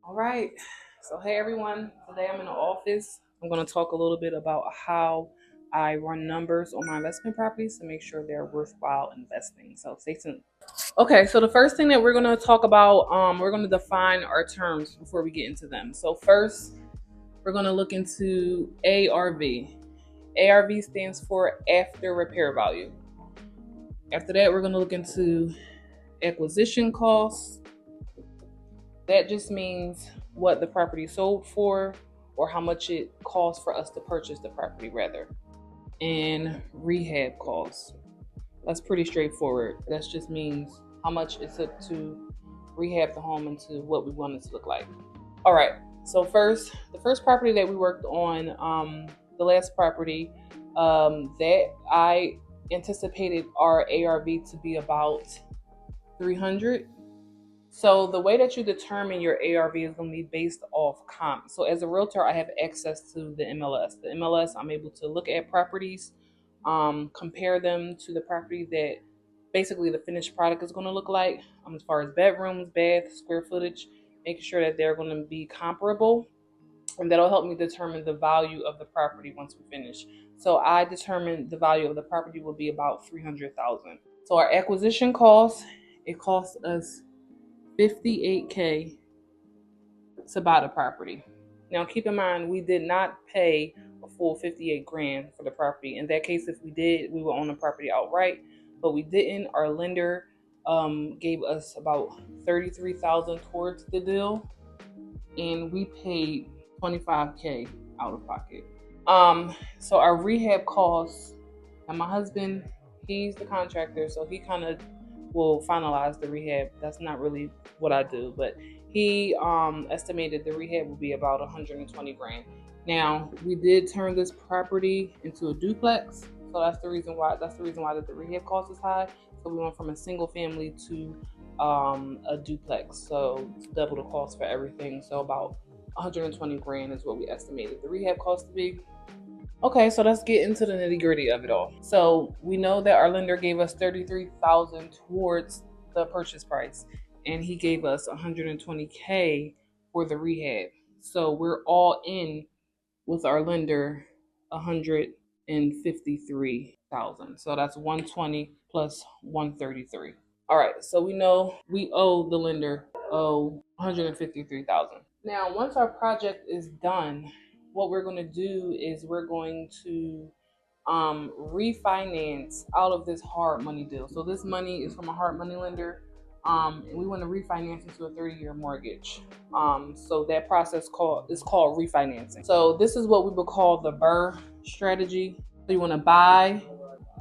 All right. So, hey everyone. Today I'm in the office. I'm going to talk a little bit about how I run numbers on my investment properties to make sure they're worthwhile investing. So, stay tuned. Okay. So, the first thing that we're going to talk about, we're going to define our terms before we get into them. So, first, we're going to look into ARV. ARV stands for after repair value. After that, we're going to look into acquisition costs. That just means what the property sold for or how much it costs for us to purchase the property, rather. And rehab costs. That's pretty straightforward. That just means how much it took to rehab the home into what we want it to look like. All right. So the first property that we worked on, the last property, that I anticipated our ARV to be about 300. So the way that you determine your ARV is going to be based off comp. So as a realtor, I have access to the MLS. The MLS, I'm able to look at properties, compare them to the property that basically the finished product is going to look like, as far as bedrooms, baths, square footage, making sure that they're going to be comparable. And that'll help me determine the value of the property once we finish. So I determined the value of the property will be about 300,000. So our acquisition cost, it costs us 58K to buy the property. Now keep in mind we did not pay a full 58 grand for the property. In that case, if we did, we would own the property outright, but we didn't. Our lender gave us about 33,000 towards the deal, and we paid 25K out of pocket. So our rehab costs, and my husband, he's the contractor, so he kind of will finalize the rehab. That's not really what I do, but he estimated the rehab would be about 120 grand. Now we did turn this property into a duplex, so that's the reason why that the rehab cost is high. So we went from a single family to a duplex, so it's double the cost for everything. So about 120 grand is what we estimated the rehab cost to be. Okay, so let's get into the nitty gritty of it all. So we know that our lender gave us 33,000 towards the purchase price, and he gave us 120K for the rehab. So we're all in with our lender 153,000. So that's 120 plus 133. All right, so we know we owe the lender 153,000. Now, once our project is done, what we're going to do is we're going to refinance out of this hard money deal. So this money is from a hard money lender, and we want to refinance into a 30-year mortgage. So that process is called refinancing. So this is what we would call the BRRRR strategy. So you want to buy,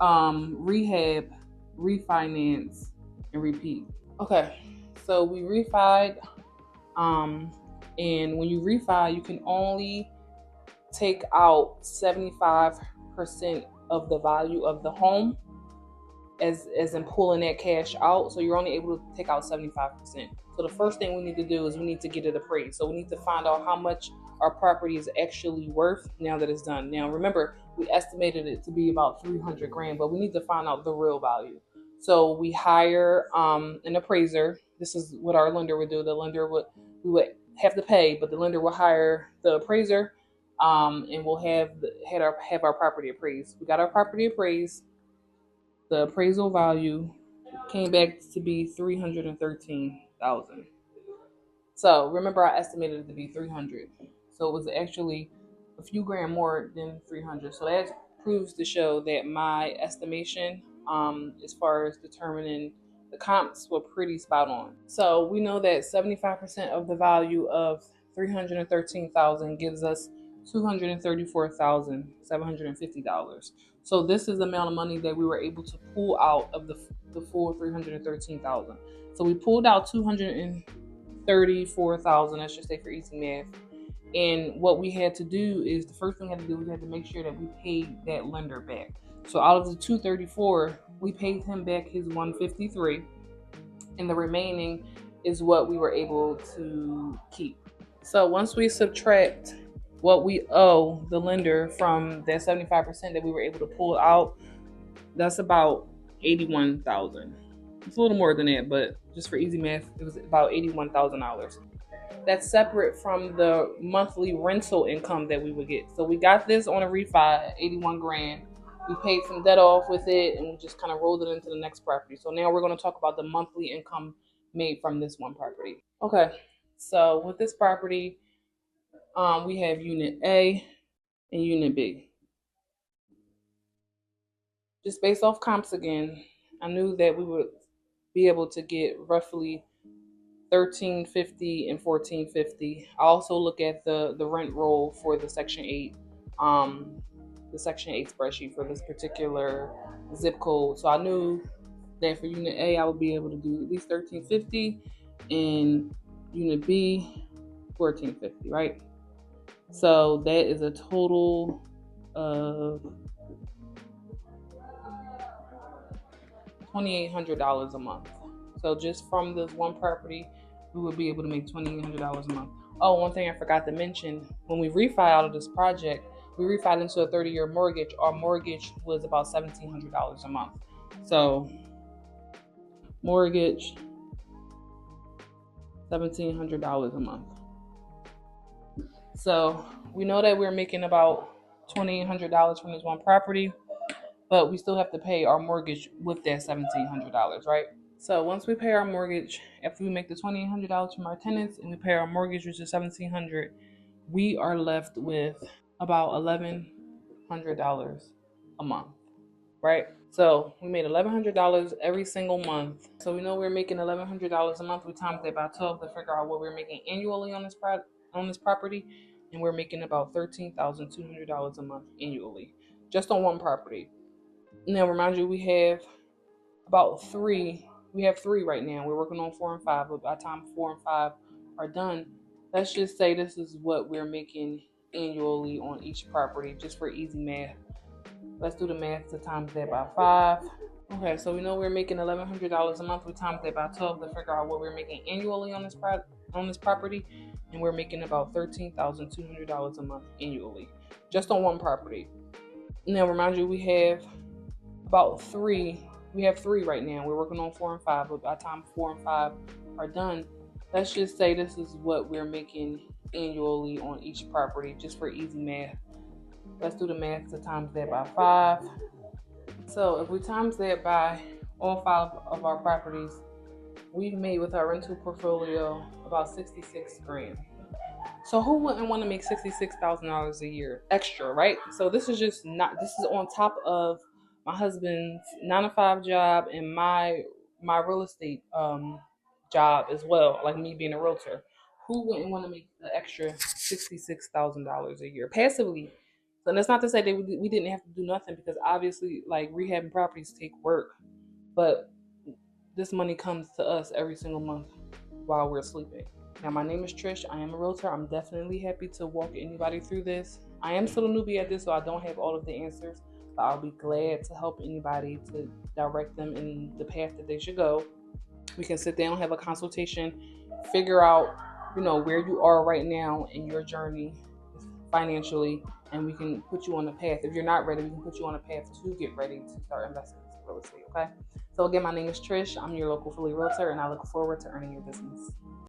rehab, refinance, and repeat. Okay, so we refied, and when you refi, you can only take out 75% of the value of the home as in pulling that cash out. So you're only able to take out 75%. So the first thing we need to do is we need to get it appraised. So we need to find out how much our property is actually worth now that it's done. Now remember, we estimated it to be about 300 grand, but we need to find out the real value. So we hire an appraiser. This is what our lender would do. We would have to pay, but the lender will hire the appraiser, and we'll have our property appraised. We got our property appraised. The appraisal value came back to be 313,000. So remember, I estimated it to be 300. So it was actually a few grand more than 300. So that proves to show that my estimation, as far as determining the comps, were pretty spot on. So we know that 75% of the value of 313,000 gives us $234,750. So this is the amount of money that we were able to pull out of the full 313,000. So we pulled out 234,000, I should say, for easy math. And what we had to do is, the first thing we had to do, we had to make sure that we paid that lender back. So out of the 234, we paid him back his 153, and the remaining is what we were able to keep. So once we subtract what we owe the lender from that 75% that we were able to pull out, that's about 81,000. It's a little more than that, but just for easy math, it was about $81,000. That's separate from the monthly rental income that we would get. So we got this on a refi at 81 grand. We paid some debt off with it and we just kind of rolled it into the next property. So now we're going to talk about the monthly income made from this one property. Okay, so with this property, we have Unit A and Unit B. Just based off comps again, I knew that we would be able to get roughly 1350 and 1450. I also look at the rent roll for the Section 8, the Section 8 spreadsheet for this particular zip code. So I knew that for Unit A, I would be able to do at least 1350, and Unit B, 1450, right? So that is a total of $2,800 a month. So just from this one property, we would be able to make $2,800 a month. Oh, one thing I forgot to mention, when we refi out of this project, we refied into a 30-year mortgage. Our mortgage was about $1,700 a month. So mortgage, $1,700 a month. So we know that we're making about $2,800 from this one property, but we still have to pay our mortgage with that $1,700, right? So once we pay our mortgage, after we make the $2,800 from our tenants and we pay our mortgage, which is $1,700, we are left with about $1,100 a month, right? So we made $1,100 every single month. So we know we're making $1,100 a month. We times that by 12 to figure out what we're making annually on this property, and we're making about $13,200 a month annually, just on one property. Now, remind you, we have three right now. We're working on 4 and 5, but by the time 4 and 5 are done, let's just say this is what we're making annually on each property, just for easy math. Let's do the math to times that by 5. Okay, so we know we're making $1,100 a month. We times that by 12 to figure out what we're making annually on this property, and we're making about $13,200 a month annually, just on one property. Now, remind you, we have three right now. We're working on 4 and 5, but by the time 4 and 5 are done, let's just say this is what we're making annually on each property, just for easy math. Let's do the math to times that by 5. So if we times that by all 5 of our properties, we've made with our rental portfolio about 66 grand. So who wouldn't want to make $66,000 a year extra, right? So this is on top of my husband's 9-to-5 job and my real estate job as well, like me being a realtor. Who wouldn't want to make the extra $66,000 a year passively? So that's not to say that we didn't have to do nothing, because obviously, like, rehabbing properties take work, but this money comes to us every single month while we're sleeping. Now, my name is Trish. I am a realtor. I'm definitely happy to walk anybody through this. I am still a newbie at this, so I don't have all of the answers, but I'll be glad to help anybody to direct them in the path that they should go. We can sit down, have a consultation, figure out, where you are right now in your journey financially, and we can put you on a path. If you're not ready, we can put you on a path to get ready to start investing in real estate, okay? So again, my name is Trish. I'm your local Philly realtor, and I look forward to earning your business.